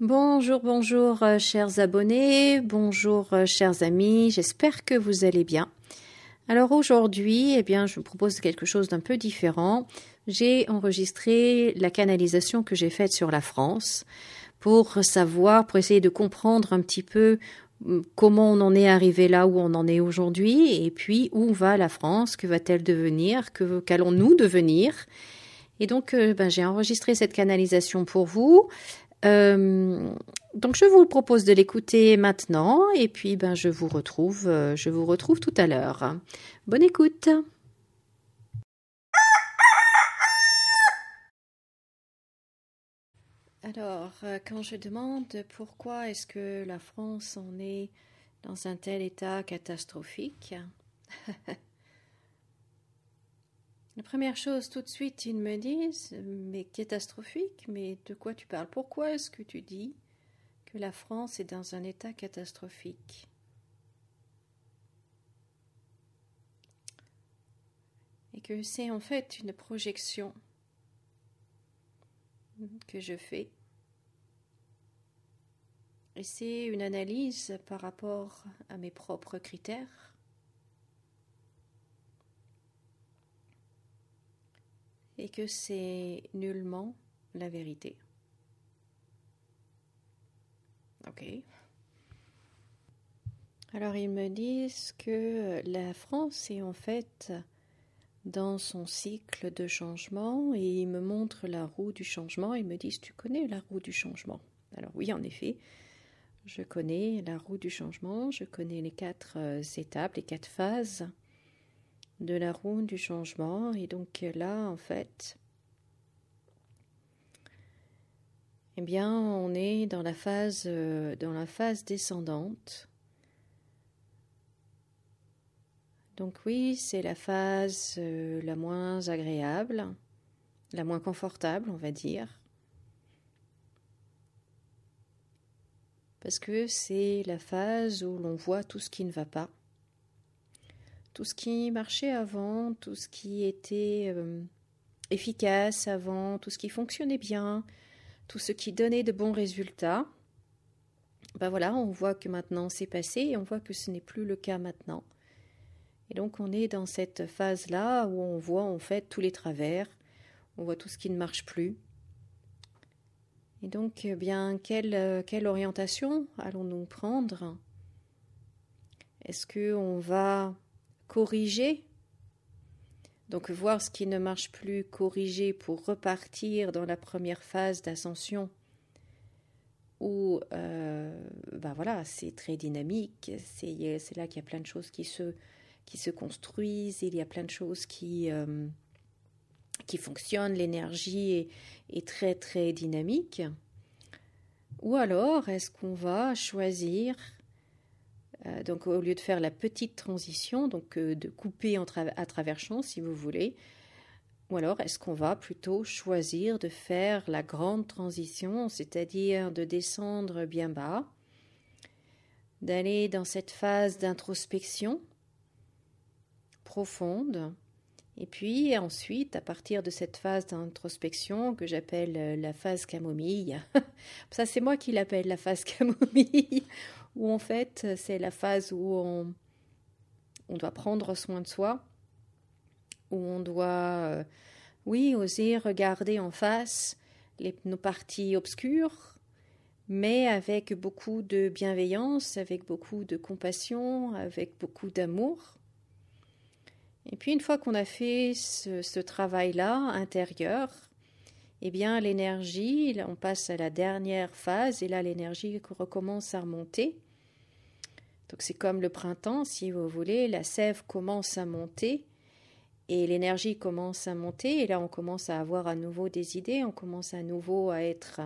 Bonjour, bonjour, chers abonnés, bonjour, chers amis, j'espère que vous allez bien. Alors aujourd'hui, je vous propose quelque chose d'un peu différent. J'ai enregistré la canalisation que j'ai faite sur la France pour essayer de comprendre un petit peu comment on en est arrivé là où on en est aujourd'hui et puis où va la France, que va-t-elle devenir, qu'allons-nous devenir. Et donc, j'ai enregistré cette canalisation pour vous. Donc je vous propose de l'écouter maintenant et puis je vous retrouve tout à l'heure. Bonne écoute. Alors, quand je demande pourquoi est-ce que la France en est dans un tel état catastrophique, la première chose tout de suite ils me disent mais catastrophique, mais de quoi tu parles? Pourquoi est-ce que tu dis que la France est dans un état catastrophique? Et que c'est en fait une projection que je fais. Et c'est une analyse par rapport à mes propres critères. Et que c'est nullement la vérité. Ok. Alors ils me disent que la France est en fait dans son cycle de changement et ils me montrent la roue du changement. Ils me disent, tu connais la roue du changement? Alors oui, en effet, je connais la roue du changement, je connais les 4 étapes, les 4 phases de la roue du changement. Et donc là, en fait, on est dans la phase descendante. Donc oui, c'est la phase la moins agréable, la moins confortable, on va dire. Parce que c'est la phase où l'on voit tout ce qui ne va pas. Tout ce qui marchait avant, tout ce qui était efficace avant, tout ce qui fonctionnait bien, tout ce qui donnait de bons résultats. On voit que maintenant c'est passé et on voit que ce n'est plus le cas maintenant. Et donc on est dans cette phase-là où on voit en fait tous les travers, on voit tout ce qui ne marche plus. Et donc, quelle orientation allons-nous prendre? Est-ce qu'on va corriger? Donc voir ce qui ne marche plus, corriger pour repartir dans la première phase d'ascension où c'est très dynamique, c'est là qu'il y a plein de choses qui se construisent, il y a plein de choses qui fonctionnent, l'énergie est très très dynamique. Ou alors est-ce qu'on va choisir donc au lieu de faire la petite transition, donc de couper à travers champs si vous voulez, ou alors est-ce qu'on va plutôt choisir de faire la grande transition, c'est-à-dire de descendre bien bas, d'aller dans cette phase d'introspection profonde, et puis ensuite, à partir de cette phase d'introspection que j'appelle la phase camomille, ça c'est moi qui l'appelle la phase camomille, où en fait c'est la phase où on doit prendre soin de soi, où on doit, oser regarder en face nos parties obscures, mais avec beaucoup de bienveillance, avec beaucoup de compassion, avec beaucoup d'amour. Et puis une fois qu'on a fait ce travail-là intérieur, l'énergie, on passe à la dernière phase et là l'énergie recommence à remonter. Donc c'est comme le printemps, si vous voulez, la sève commence à monter et l'énergie commence à monter et là on commence à avoir à nouveau des idées, on commence à nouveau à être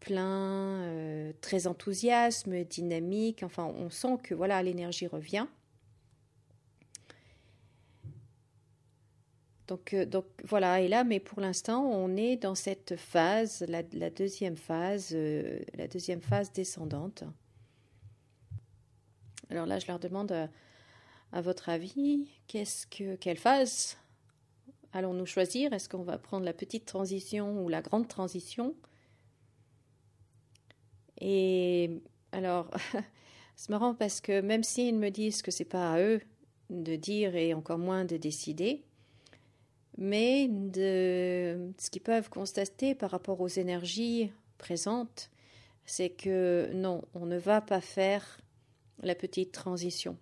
plein, très enthousiasme, dynamique, enfin on sent que voilà l'énergie revient. Donc voilà, et là, mais pour l'instant, on est dans cette phase, la deuxième phase descendante. Alors là, je leur demande, à votre avis, quelle phase allons-nous choisir? Est-ce qu'on va prendre la petite transition ou la grande transition? Et alors, c'est marrant parce que même s'ils me disent que c'est pas à eux de dire et encore moins de décider, mais ce qu'ils peuvent constater par rapport aux énergies présentes, c'est que non, on ne va pas faire la petite transition.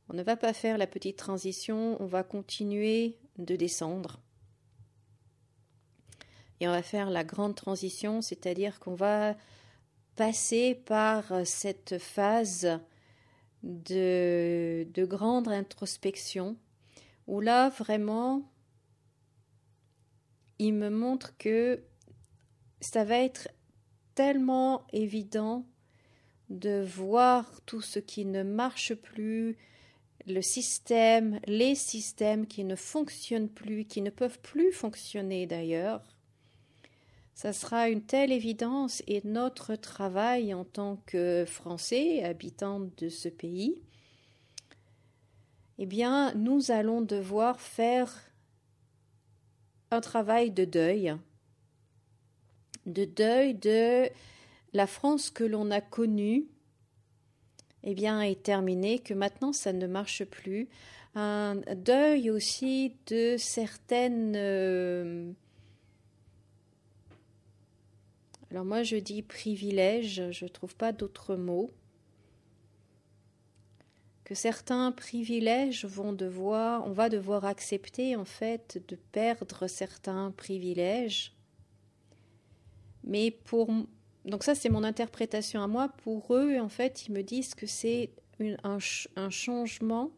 On ne va pas faire la petite transition, on va continuer de descendre. Et on va faire la grande transition, c'est-à-dire qu'on va passer par cette phase de grande introspection, où là, vraiment, il me montre que ça va être tellement évident de voir tout ce qui ne marche plus, le système, les systèmes qui ne fonctionnent plus, qui ne peuvent plus fonctionner d'ailleurs. Ça sera une telle évidence et notre travail en tant que Français, habitants de ce pays, eh bien, nous allons devoir faire un travail de deuil de la France que l'on a connue, eh bien, est terminée, que maintenant ça ne marche plus. Un deuil aussi de certaines... alors moi je dis privilèges, je ne trouve pas d'autres mots. Que certains privilèges on va devoir accepter en fait de perdre certains privilèges. Mais donc ça c'est mon interprétation à moi. Pour eux en fait ils me disent que c'est un changement.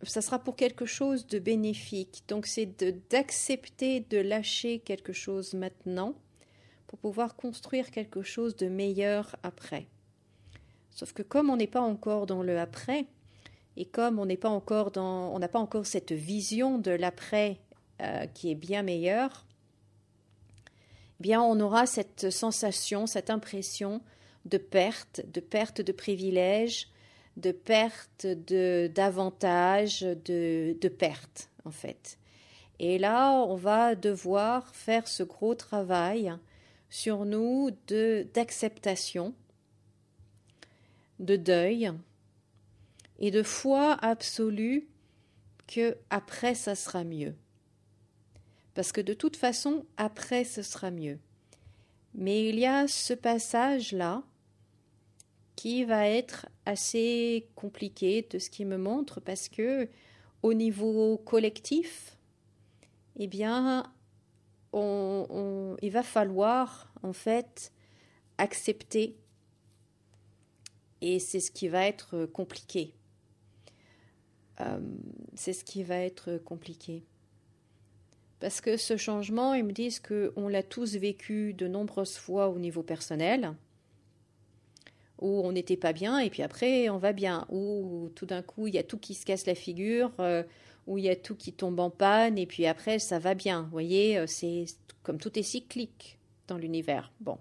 Ça sera pour quelque chose de bénéfique. Donc c'est d'accepter de lâcher quelque chose maintenant pour pouvoir construire quelque chose de meilleur après. Sauf que comme on n'est pas encore dans le après, et comme on n'a pas encore cette vision de l'après qui est bien meilleure, eh bien on aura cette sensation, cette impression de perte de privilèges, de perte d'avantages, de perte en fait. Et là, on va devoir faire ce gros travail sur nous d'acceptation, de deuil et de foi absolue que après ça sera mieux. Parce que de toute façon, après ce sera mieux. Mais il y a ce passage-là qui va être assez compliqué de ce qui me montre parce que au niveau collectif, eh bien, il va falloir en fait accepter et c'est ce qui va être compliqué. C'est ce qui va être compliqué. Parce que ce changement, ils me disent qu'on l'a tous vécu de nombreuses fois au niveau personnel, où on n'était pas bien et puis après on va bien, où tout d'un coup il y a tout qui se casse la figure, où il y a tout qui tombe en panne et puis après ça va bien. Vous voyez, c'est comme tout est cyclique dans l'univers. Bon.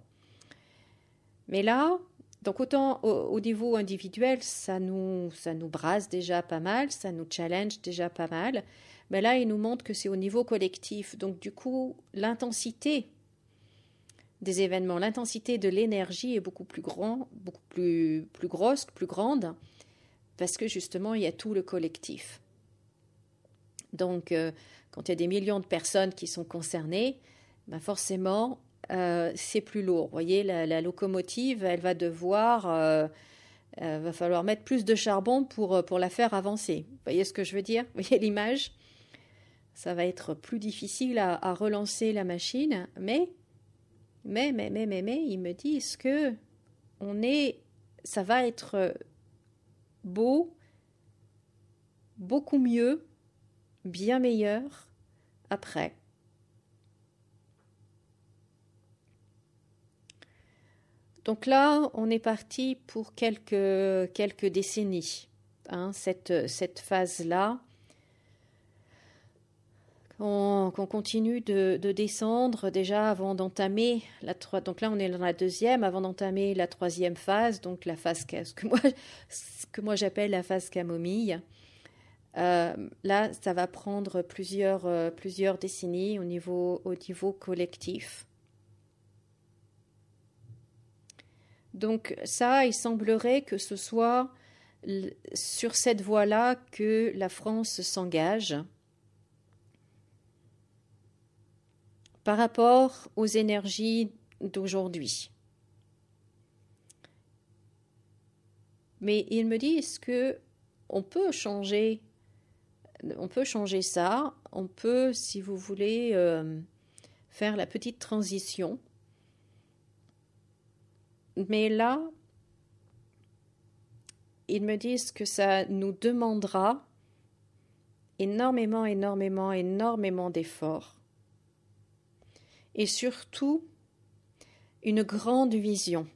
Mais là, donc autant au niveau individuel, ça nous brasse déjà pas mal, ça nous challenge déjà pas mal. Mais là, il nous montre que c'est au niveau collectif. Donc du coup, l'intensité des événements, l'intensité de l'énergie est beaucoup plus grande, beaucoup plus grosse, plus grande, parce que justement, il y a tout le collectif. Donc, quand il y a des millions de personnes qui sont concernées, ben forcément, c'est plus lourd. Vous voyez, la locomotive, elle va devoir... va falloir mettre plus de charbon pour la faire avancer. Vous voyez ce que je veux dire? Vous voyez l'image? Ça va être plus difficile à relancer la machine, mais ils me disent que ça va être beau, beaucoup mieux, bien meilleur après. Donc là, on est parti pour quelques décennies, hein, cette phase-là. Qu'on continue de descendre déjà avant d'entamer donc là on est dans la deuxième, avant d'entamer la troisième phase, donc la phase ce que moi j'appelle la phase camomille. Là, ça va prendre plusieurs décennies au niveau collectif. Donc ça, il semblerait que ce soit sur cette voie-là que la France s'engage par rapport aux énergies d'aujourd'hui. Mais ils me disent que on peut changer ça, on peut, si vous voulez, faire la petite transition. Mais là, ils me disent que ça nous demandera énormément d'efforts. Et surtout, une grande vision.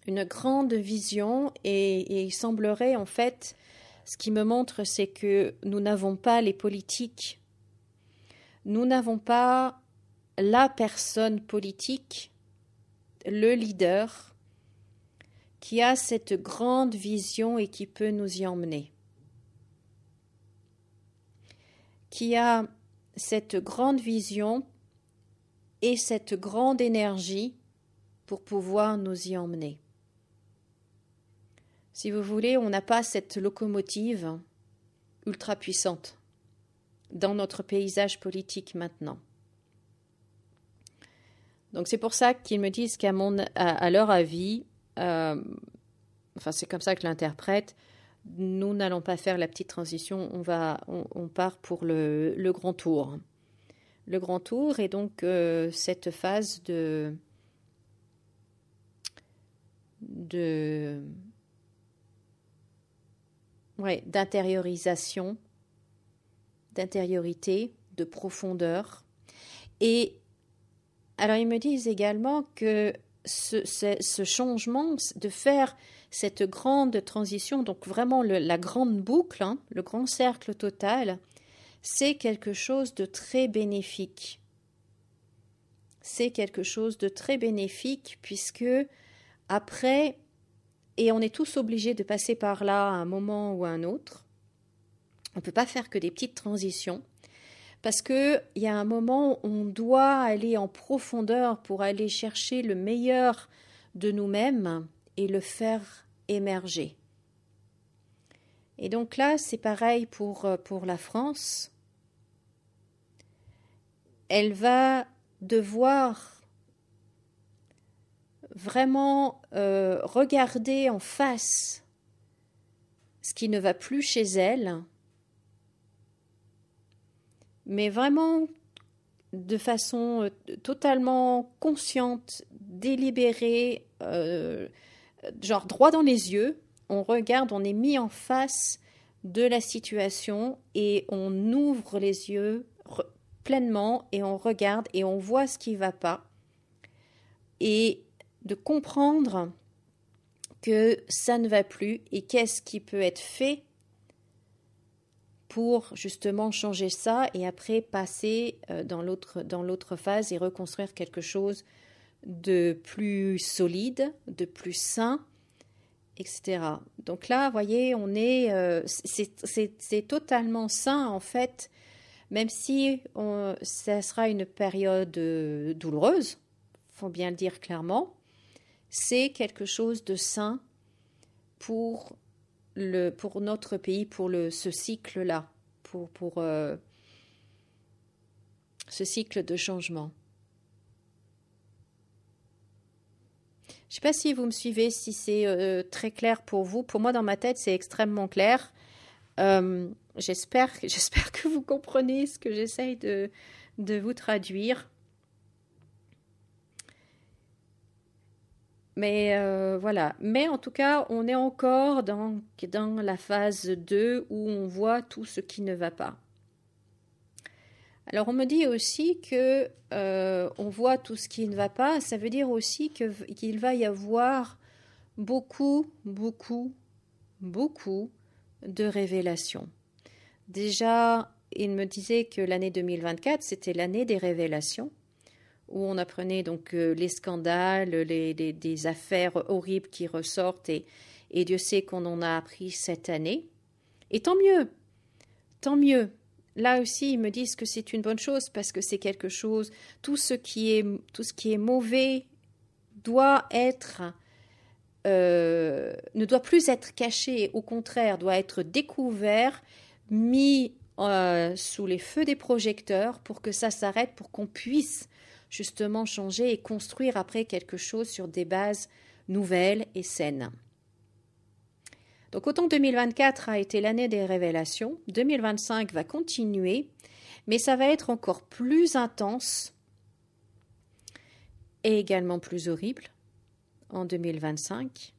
Une grande vision, et il semblerait en fait, ce qui me montre, c'est que nous n'avons pas les politiques, nous n'avons pas la personne politique, le leader, qui a cette grande vision et qui peut nous y emmener. Qui a cette grande vision et cette grande énergie pour pouvoir nous y emmener. Si vous voulez, on n'a pas cette locomotive ultra puissante dans notre paysage politique maintenant. Donc c'est pour ça qu'ils me disent à leur avis, enfin c'est comme ça que je l'interprète, nous n'allons pas faire la petite transition, on part pour le grand tour. Le grand tour est donc cette phase d'intériorisation, d'intériorité, de profondeur. Et alors ils me disent également que ce changement, de faire cette grande transition, donc vraiment la grande boucle, le grand cercle total, c'est quelque chose de très bénéfique. C'est quelque chose de très bénéfique puisque après, et on est tous obligés de passer par là à un moment ou à un autre, on ne peut pas faire que des petites transitions, parce qu'il y a un moment où on doit aller en profondeur pour aller chercher le meilleur de nous-mêmes et le faire émerger. Et donc là, c'est pareil pour la France. Elle va devoir vraiment regarder en face ce qui ne va plus chez elle, mais vraiment de façon totalement consciente, délibérée, genre droit dans les yeux. On regarde, on est mis en face de la situation et on ouvre les yeux pleinement et on regarde et on voit ce qui ne va pas. Et de comprendre que ça ne va plus et qu'est-ce qui peut être fait pour justement changer ça et après passer dans l'autre phase et reconstruire quelque chose de plus solide, de plus sain, etc. Donc là, vous voyez, c'est totalement sain en fait, même si ça sera une période douloureuse, il faut bien le dire clairement, c'est quelque chose de sain pour notre pays, pour ce cycle-là, pour ce cycle de changement. Je ne sais pas si vous me suivez, si c'est très clair pour vous. Pour moi, dans ma tête, c'est extrêmement clair. J'espère que vous comprenez ce que j'essaye de vous traduire. Mais voilà. Mais en tout cas, on est encore dans la phase 2 où on voit tout ce qui ne va pas. Alors on me dit aussi que on voit tout ce qui ne va pas. Ça veut dire aussi qu'il va y avoir beaucoup de révélations. Déjà, il me disait que l'année 2024, c'était l'année des révélations, où on apprenait donc les scandales, des affaires horribles qui ressortent, et Dieu sait qu'on en a appris cette année. Et tant mieux, tant mieux. Là aussi, ils me disent que c'est une bonne chose parce que c'est quelque chose, tout ce qui est mauvais doit être, ne doit plus être caché, au contraire, doit être découvert, mis sous les feux des projecteurs pour que ça s'arrête, pour qu'on puisse justement changer et construire après quelque chose sur des bases nouvelles et saines. Donc autant 2024 a été l'année des révélations, 2025 va continuer, mais ça va être encore plus intense et également plus horrible en 2025.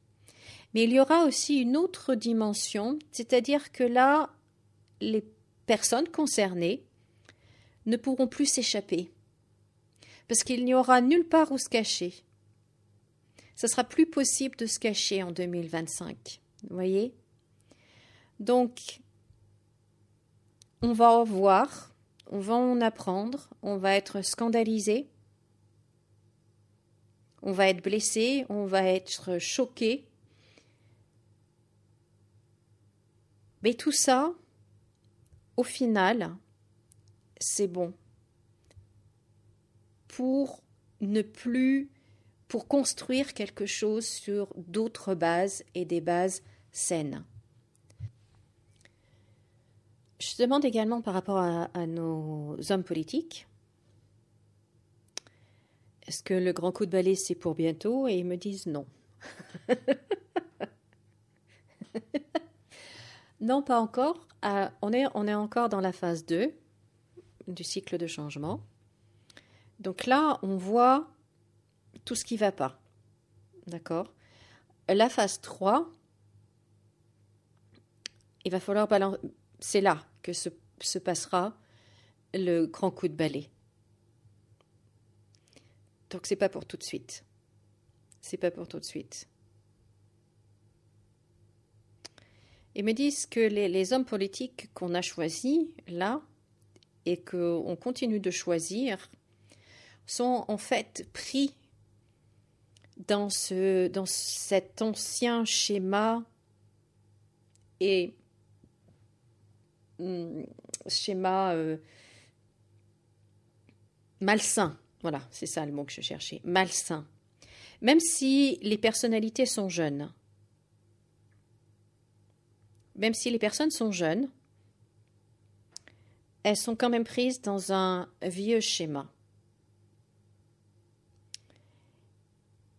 Mais il y aura aussi une autre dimension, c'est-à-dire que là, les personnes concernées ne pourront plus s'échapper, parce qu'il n'y aura nulle part où se cacher. Ce sera plus possible de se cacher en 2025. Vous voyez? Donc, on va en voir, on va en apprendre, on va être scandalisé, on va être blessé, on va être choqué. Mais tout ça, au final, c'est bon pour construire quelque chose sur d'autres bases et des bases saines. Je demande également par rapport à nos hommes politiques, est-ce que le grand coup de balai c'est pour bientôt? Et ils me disent non. Non, pas encore. On est encore dans la phase 2 du cycle de changement. Donc là, on voit tout ce qui ne va pas. D'accord? La phase 3, il va falloir balancer. C'est là que se passera le grand coup de balai. Donc c'est pas pour tout de suite. C'est pas pour tout de suite. Ils me disent que les hommes politiques qu'on a choisis là et qu'on continue de choisir sont en fait pris dans cet ancien schéma et malsain. Voilà, c'est ça le mot que je cherchais. Malsain. Même si les personnalités sont jeunes. Même si les personnes sont jeunes, elles sont quand même prises dans un vieux schéma.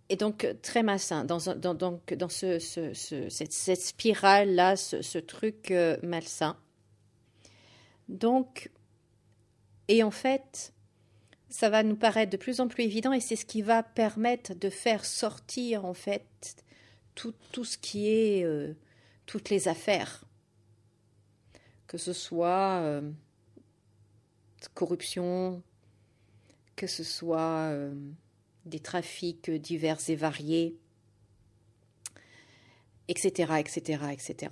Et donc très malsain, dans cette spirale-là, ce truc malsain. Donc, et en fait, ça va nous paraître de plus en plus évident et c'est ce qui va permettre de faire sortir en fait tout ce qui est toutes les affaires, que ce soit corruption, que ce soit des trafics divers et variés, etc., etc., etc.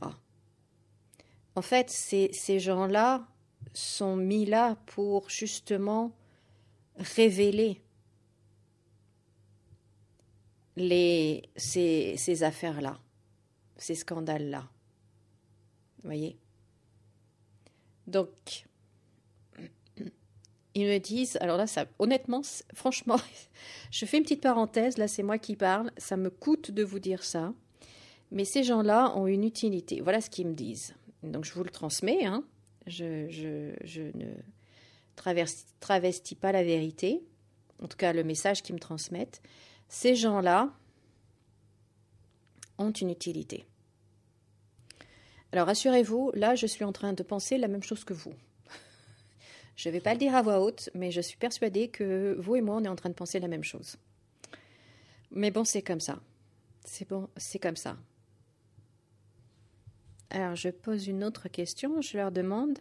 En fait, ces gens-là sont mis là pour justement révéler ces affaires-là, ces scandales-là. Vous voyez? Donc, ils me disent, alors là, ça, honnêtement, franchement, je fais une petite parenthèse, là c'est moi qui parle, ça me coûte de vous dire ça, mais ces gens-là ont une utilité. Voilà ce qu'ils me disent. Donc je vous le transmets, hein. Je ne travestis pas la vérité, en tout cas le message qu'ils me transmettent. Ces gens-là ont une utilité. Alors rassurez-vous, là je suis en train de penser la même chose que vous. Je ne vais pas le dire à voix haute, mais je suis persuadée que vous et moi, on est en train de penser la même chose. Mais bon, c'est comme ça. C'est bon, c'est comme ça. Alors, je pose une autre question. Je leur demande,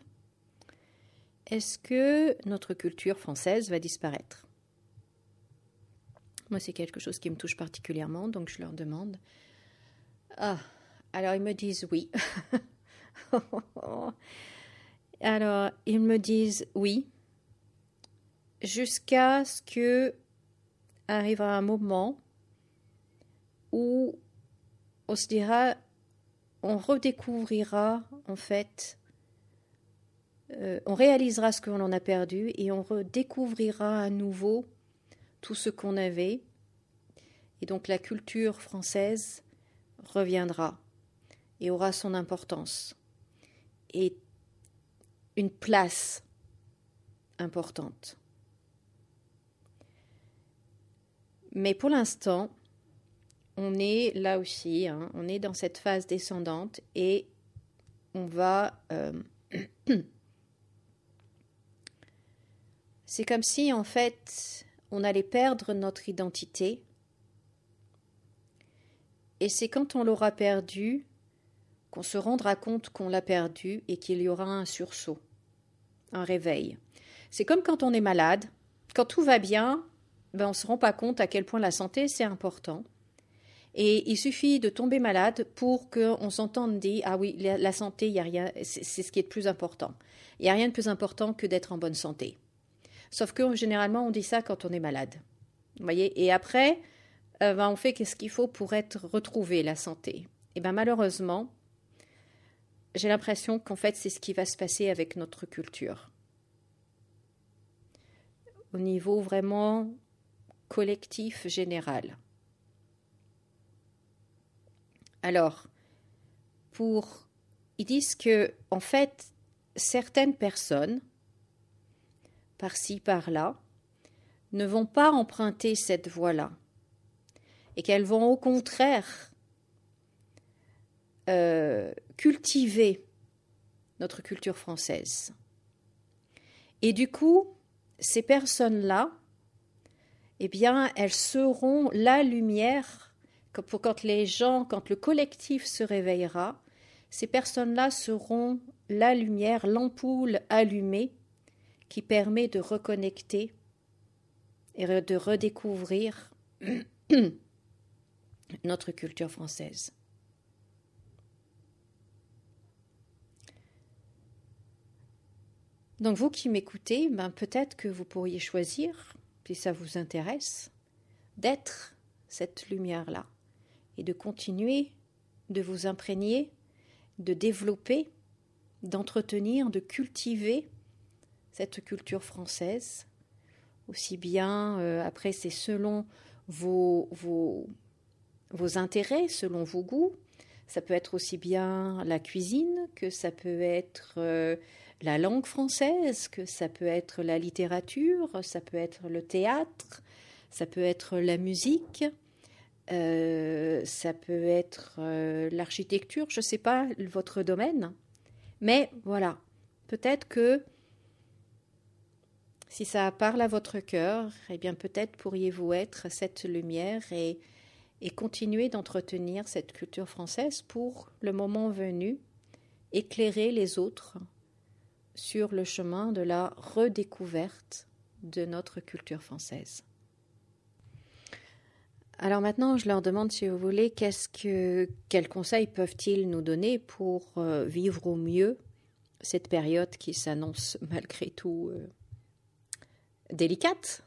est-ce que notre culture française va disparaître? Moi, c'est quelque chose qui me touche particulièrement, donc je leur demande. Ah, alors ils me disent oui. Alors, ils me disent oui, jusqu'à ce que arrivera un moment où on se dira, on redécouvrira en fait, on réalisera ce qu'on en a perdu et on redécouvrira à nouveau tout ce qu'on avait. Et donc la culture française reviendra et aura son importance et une place importante. Mais pour l'instant, on est là aussi, on est dans cette phase descendante et on va... c'est comme si, en fait, on allait perdre notre identité. Et c'est quand on l'aura perdue qu'on se rendra compte qu'on l'a perdue et qu'il y aura un sursaut, un réveil. C'est comme quand on est malade. Quand tout va bien, on ne se rend pas compte à quel point la santé, c'est important. Et il suffit de tomber malade pour qu'on s'entende dire « Ah oui, la santé, il y a rien, c'est ce qui est le plus important. Il n'y a rien de plus important que d'être en bonne santé. » Sauf que généralement, on dit ça quand on est malade. Vous voyez ? Et après, on fait qu'est-ce qu'il faut pour retrouver la santé. Et bien malheureusement, j'ai l'impression qu'en fait, c'est ce qui va se passer avec notre culture. Au niveau vraiment collectif, général. Alors, ils disent que, en fait, certaines personnes, par-ci, par-là, ne vont pas emprunter cette voie-là et qu'elles vont au contraire cultiver notre culture française. Et du coup, ces personnes-là, eh bien, elles seront la lumière quand le collectif se réveillera, ces personnes-là seront la lumière, l'ampoule allumée qui permet de reconnecter et de redécouvrir notre culture française. Donc vous qui m'écoutez, peut-être que vous pourriez choisir, si ça vous intéresse, d'être cette lumière-là et de continuer de vous imprégner, de développer, d'entretenir, de cultiver cette culture française. Aussi bien, après c'est selon vos intérêts, selon vos goûts. Ça peut être aussi bien la cuisine, que ça peut être la langue française, que ça peut être la littérature, ça peut être le théâtre, ça peut être la musique, ça peut être l'architecture, je ne sais pas votre domaine. Mais voilà, peut-être que si ça parle à votre cœur, eh bien peut-être pourriez-vous être cette lumière et continuer d'entretenir cette culture française pour, le moment venu, éclairer les autres sur le chemin de la redécouverte de notre culture française. Alors maintenant, je leur demande, si vous voulez, quels conseils peuvent-ils nous donner pour vivre au mieux cette période qui s'annonce malgré tout délicate.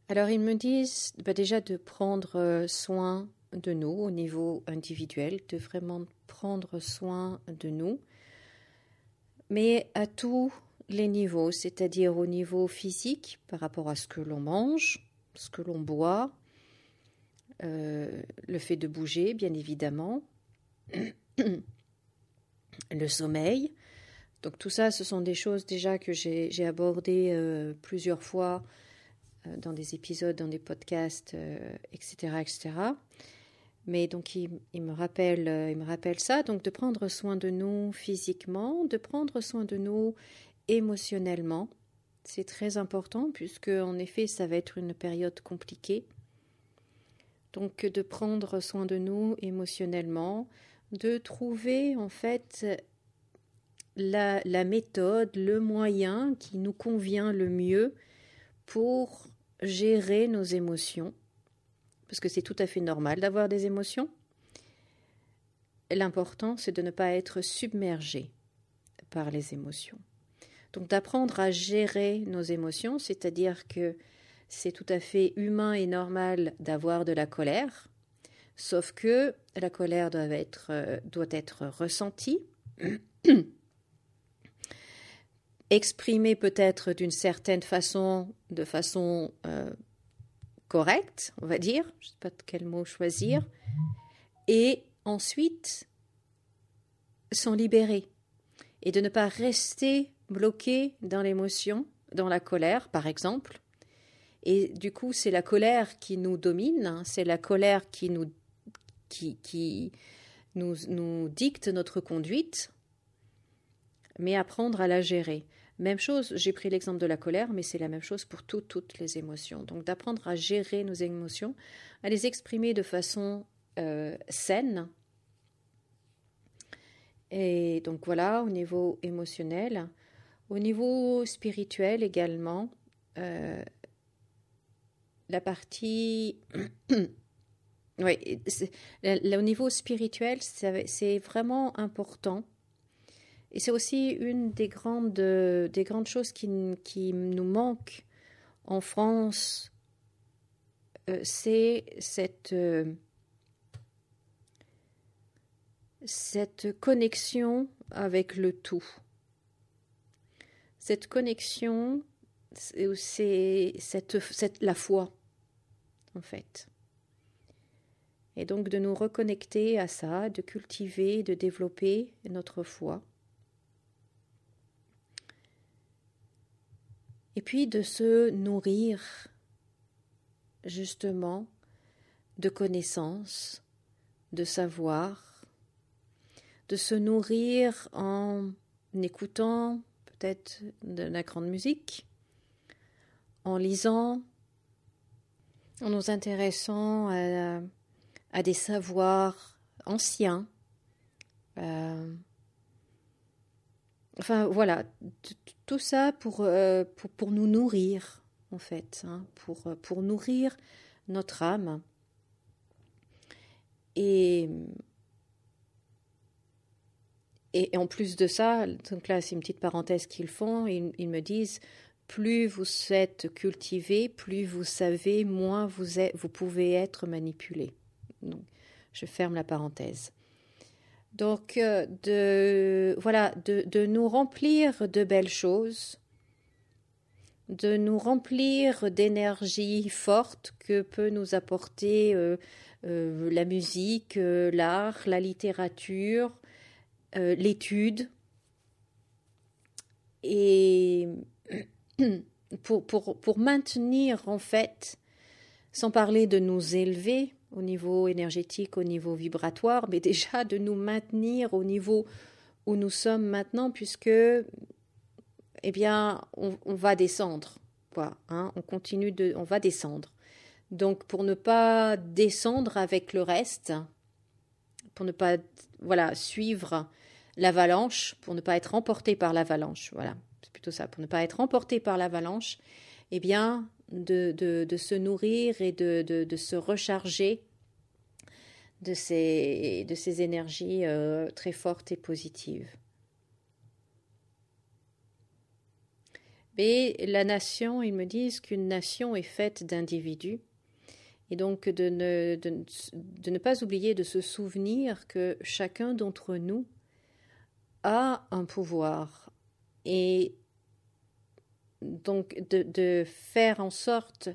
Alors ils me disent déjà de prendre soin de nous au niveau individuel, de vraiment prendre soin de nous, mais à tous les niveaux, c'est-à-dire au niveau physique par rapport à ce que l'on mange, ce que l'on boit, le fait de bouger bien évidemment, le sommeil. Donc tout ça, ce sont des choses déjà que j'ai abordées plusieurs fois dans des épisodes, dans des podcasts, etc., etc. Mais donc il me rappelle ça, donc de prendre soin de nous physiquement, de prendre soin de nous émotionnellement. C'est très important puisque en effet, ça va être une période compliquée. Donc de prendre soin de nous émotionnellement, de trouver en fait la méthode, le moyen qui nous convient le mieux pour gérer nos émotions, parce que c'est tout à fait normal d'avoir des émotions. L'important, c'est de ne pas être submergé par les émotions. Donc d'apprendre à gérer nos émotions, c'est-à-dire que c'est tout à fait humain et normal d'avoir de la colère, Sauf que la colère doit être ressentie, exprimée peut-être d'une certaine façon, de façon correcte, on va dire, je ne sais pas quel mot choisir, et ensuite s'en libérer et de ne pas rester bloqué dans l'émotion, dans la colère par exemple. Et du coup, c'est la colère qui nous domine, hein, c'est la colère qui nous dicte notre conduite, mais apprendre à la gérer. Même chose, j'ai pris l'exemple de la colère, mais c'est la même chose pour toutes les émotions. Donc d'apprendre à gérer nos émotions, à les exprimer de façon saine. Et donc voilà, au niveau émotionnel. Au niveau spirituel également, la partie... oui, au niveau spirituel, c'est vraiment important. Et c'est aussi une des grandes choses qui nous manque en France, c'est cette connexion avec le tout. Cette connexion, c'est la foi, en fait. Et donc de nous reconnecter à ça, de cultiver, de développer notre foi. Et puis de se nourrir, justement, de connaissances, de savoir, de se nourrir en écoutant peut-être de la grande musique, en lisant, en nous intéressant à des savoirs anciens. Enfin voilà, tout ça pour nous nourrir en fait, hein, pour nourrir notre âme. Et en plus de ça, donc là c'est une petite parenthèse qu'ils font, ils me disent plus vous êtes cultivé, plus vous savez, moins vous pouvez être manipulé. Donc je ferme la parenthèse. Donc, de nous remplir de belles choses, de nous remplir d'énergie forte que peut nous apporter la musique, l'art, la littérature, l'étude. Et pour maintenir, en fait, sans parler de nous élever, au niveau énergétique, au niveau vibratoire, mais déjà de nous maintenir au niveau où nous sommes maintenant, puisque, eh bien, on va descendre, quoi, hein, on va descendre. Donc, pour ne pas descendre avec le reste, pour ne pas, voilà, suivre l'avalanche, pour ne pas être emporté par l'avalanche, voilà, c'est plutôt ça, pour ne pas être emporté par l'avalanche, eh bien, de se nourrir et de se recharger de ces énergies très fortes et positives. Mais la nation, ils me disent qu'une nation est faite d'individus, et donc de ne pas oublier de se souvenir que chacun d'entre nous a un pouvoir, et donc de faire en sorte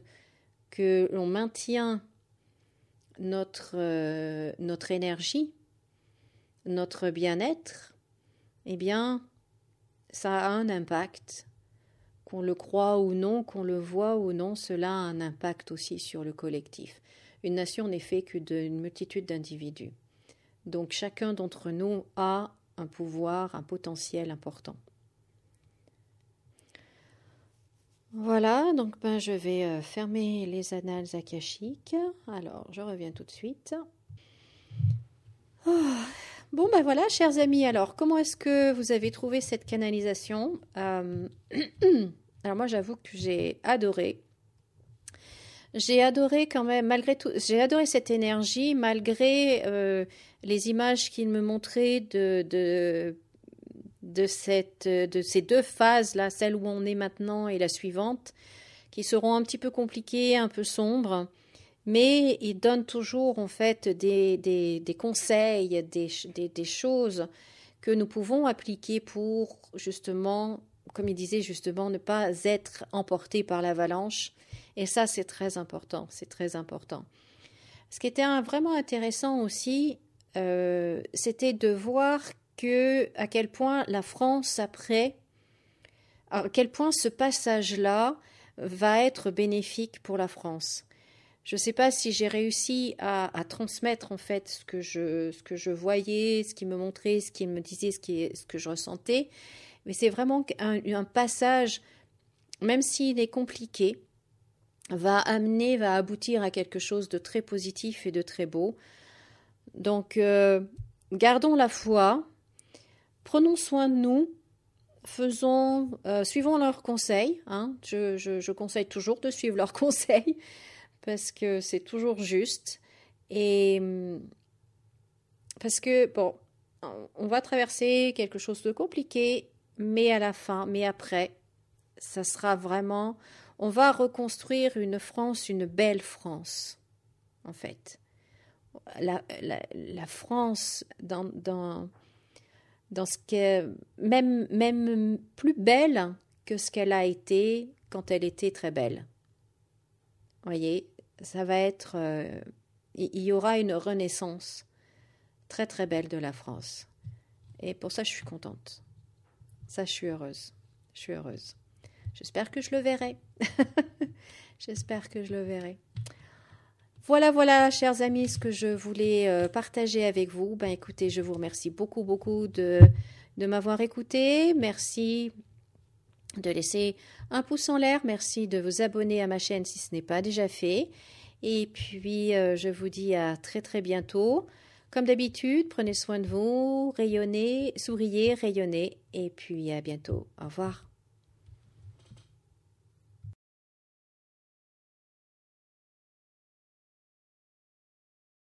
que l'on maintient notre énergie, notre bien-être, eh bien, ça a un impact. Qu'on le croit ou non, qu'on le voit ou non, cela a un impact aussi sur le collectif. Une nation n'est faite que d'une multitude d'individus. Donc chacun d'entre nous a un pouvoir, un potentiel important. Voilà, donc je vais fermer les annales akashiques. Alors, je reviens tout de suite. Oh. Bon, voilà, chers amis, alors, comment est-ce que vous avez trouvé cette canalisation? Alors, moi, j'avoue que j'ai adoré. J'ai adoré quand même, malgré tout, j'ai adoré cette énergie, malgré les images qu'il me montrait de ces deux phases-là, celle où on est maintenant et la suivante, qui seront un petit peu compliquées, un peu sombres. mais il donne toujours en fait des conseils, des choses que nous pouvons appliquer pour justement, comme il disait justement, ne pas être emporté par l'avalanche. Et ça, c'est très important, c'est très important. Ce qui était vraiment intéressant aussi, c'était de voir à quel point la France après, à quel point ce passage-là va être bénéfique pour la France. Je ne sais pas si j'ai réussi à transmettre en fait ce que je voyais, ce qu'il me montrait, ce qu'il me disait, ce que je ressentais, mais c'est vraiment un passage, même s'il est compliqué, va aboutir à quelque chose de très positif et de très beau. Donc, gardons la foi, prenons soin de nous, suivons leurs conseils. Hein. Je conseille toujours de suivre leurs conseils parce que c'est toujours juste. Et parce que, bon, on va traverser quelque chose de compliqué, mais à la fin, mais après, ça sera vraiment... On va reconstruire une France, une belle France, en fait. La France, dans ce qu'est même plus belle que ce qu'elle a été quand elle était très belle. Vous voyez, ça va être... il y aura une renaissance très très belle de la France. Et pour ça, je suis contente. Ça, je suis heureuse. Je suis heureuse. J'espère que je le verrai. J'espère que je le verrai. Voilà, chers amis, ce que je voulais partager avec vous. Ben, écoutez, je vous remercie beaucoup de m'avoir écouté. Merci de laisser un pouce en l'air. Merci de vous abonner à ma chaîne si ce n'est pas déjà fait. Et puis, je vous dis à très bientôt. Comme d'habitude, prenez soin de vous, rayonnez, souriez, rayonnez. Et puis, à bientôt. Au revoir.